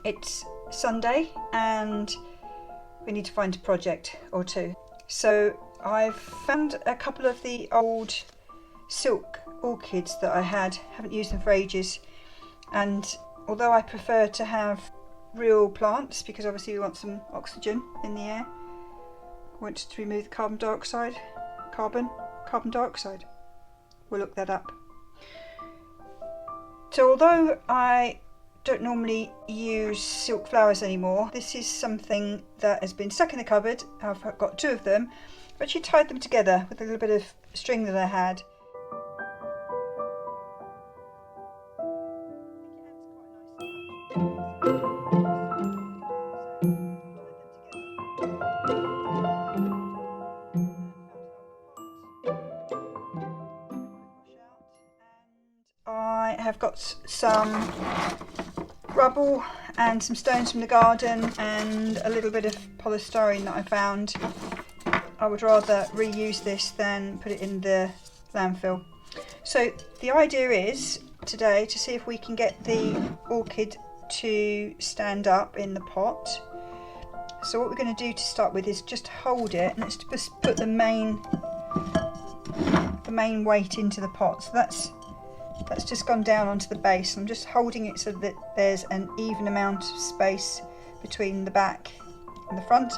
It's Sunday and we need to find a project or two. So I've found a couple of the old silk orchids that I haven't used them for ages, and although I prefer to have real plants because obviously we want some oxygen in the air, I want to remove the carbon dioxide. We'll look that up. So although I don't normally use silk flowers anymore, this is something that has been stuck in the cupboard. I've got two of them. I've actually tied them together with a little bit of string that I had. I have got some rubble and some stones from the garden and a little bit of polystyrene that I found. I would rather reuse this than put it in the landfill. So the idea is today to see if we can get the orchid to stand up in the pot. So what we're going to do to start with is just hold it, and let's just put the main weight into the pot. So that's just gone down onto the base. I'm just holding it so that there's an even amount of space between the back and the front,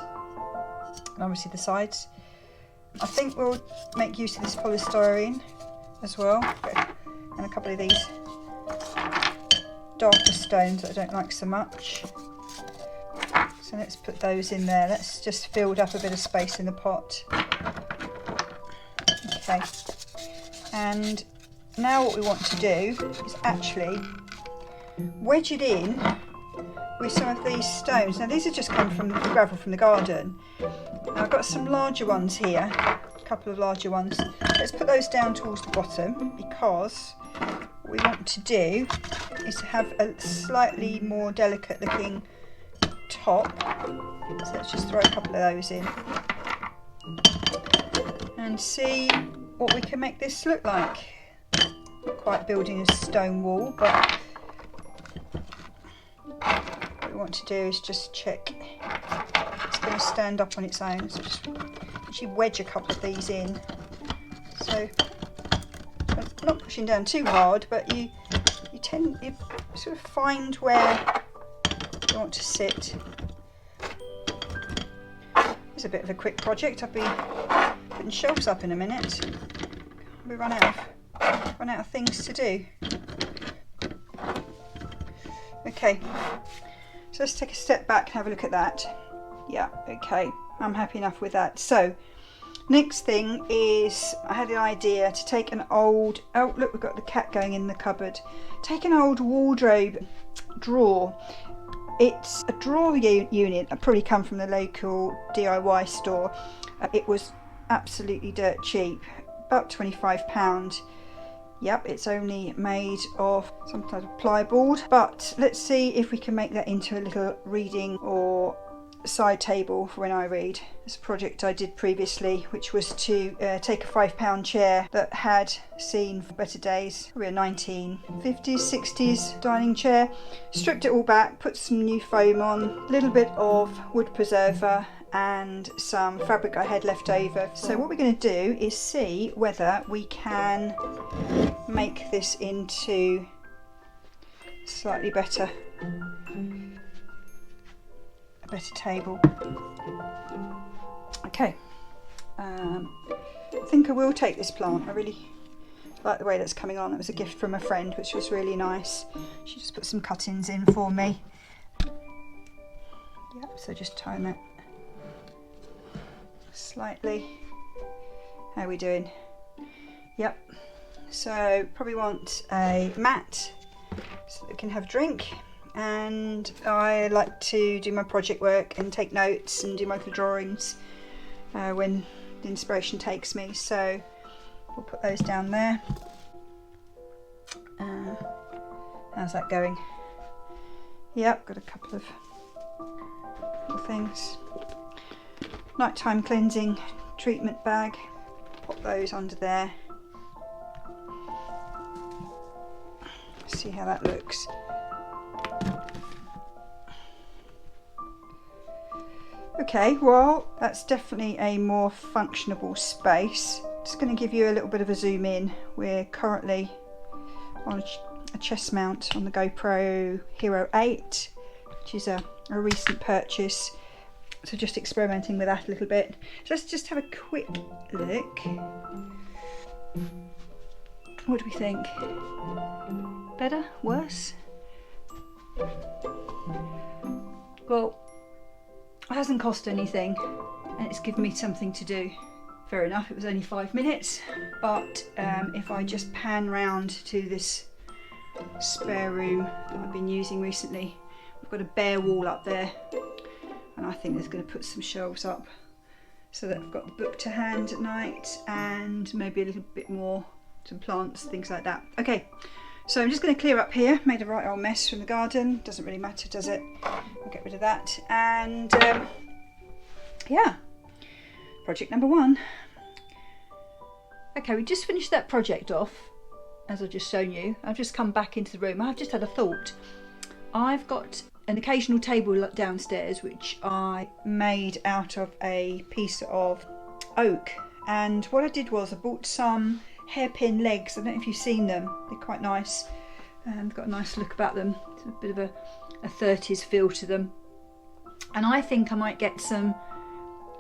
and obviously the sides. I think we'll make use of this polystyrene as well, and a couple of these darker stones that I don't like so much. So let's put those in there. That's just filled up a bit of space in the pot. Okay, and now what we want to do is actually wedge it in with some of these stones. Now these have just come from the gravel from the garden. Now I've got some larger ones here, a couple of larger ones. Let's put those down towards the bottom, because what we want to do is to have a slightly more delicate looking top. So let's just throw a couple of those in and see what we can make this look like. Not quite building a stone wall, but what we want to do is just check it's going to stand up on its own. So just actually wedge a couple of these in. So I'm not pushing down too hard, but you sort of find where you want to sit. It's a bit of a quick project. I'll be putting shelves up in a minute. We run out of things to do. Okay, so let's take a step back and have a look at that. Yeah, okay, I'm happy enough with that. So next thing is I had the idea to take an old, oh look, we've got the cat going in the cupboard. Take an old wardrobe drawer. It's a drawer unit. I probably come from the local DIY store. It was absolutely dirt cheap, about £25. Yep, it's only made of some type of plyboard, but let's see if we can make that into a little reading or side table for when I read. It's a project I did previously, which was to take a £5 chair that had seen better days. Probably a 1950s, 60s dining chair, stripped it all back, put some new foam on, a little bit of wood preserver and some fabric I had left over. So what we're going to do is see whether we can make this into slightly better table. Okay, I think I will take this plant. I really like the way that's coming on. It was a gift from a friend, which was really nice. She just put some cuttings in for me. Yep, so just tying that slightly. How are we doing? Yep, so probably want a mat so that we can have a drink. And I like to do my project work and take notes and do my little drawings when the inspiration takes me. So we'll put those down there. How's that going? Yep, got a couple of little things. Nighttime cleansing treatment bag. Pop those under there. See how that looks. Okay, well, that's definitely a more functionable space. Just going to give you a little bit of a zoom in. We're currently on a chest mount on the GoPro Hero 8, which is a recent purchase. So just experimenting with that a little bit. So let's just have a quick look. What do we think? Better? Worse? Well, it hasn't cost anything and it's given me something to do. Fair enough, it was only 5 minutes, but if I just pan round to this spare room that I've been using recently, we've got a bare wall up there, and I think there's going to put some shelves up so that I've got the book to hand at night and maybe a little bit more, some plants, things like that. Okay, so I'm just going to clear up here. Made a right old mess from the garden, doesn't really matter, does it? I'll get rid of that, and yeah, project number 1. Okay, we just finished that project off, as I've just shown you. I've just come back into the room. I've just had a thought. I've got an occasional table downstairs which I made out of a piece of oak, and what I did was I bought some hairpin legs. I don't know if you've seen them. They're quite nice and got a nice look about them. It's a bit of a 30s feel to them, and I think I might get some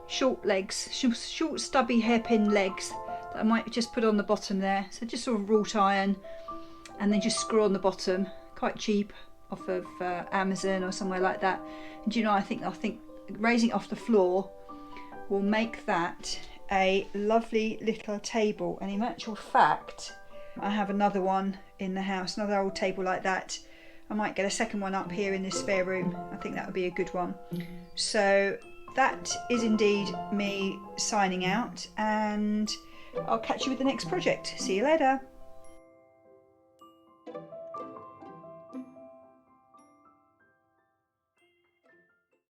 short legs, short stubby hairpin legs that I might just put on the bottom there. So just sort of wrought iron and then just screw on the bottom, quite cheap, off of Amazon or somewhere like that. And you know, I think raising it off the floor will make that a lovely little table. And in actual fact, I have another one in the house, another old table like that. I might get a second one up here in this spare room. I think that would be a good one. So that is indeed me signing out, and I'll catch you with the next project. See you later.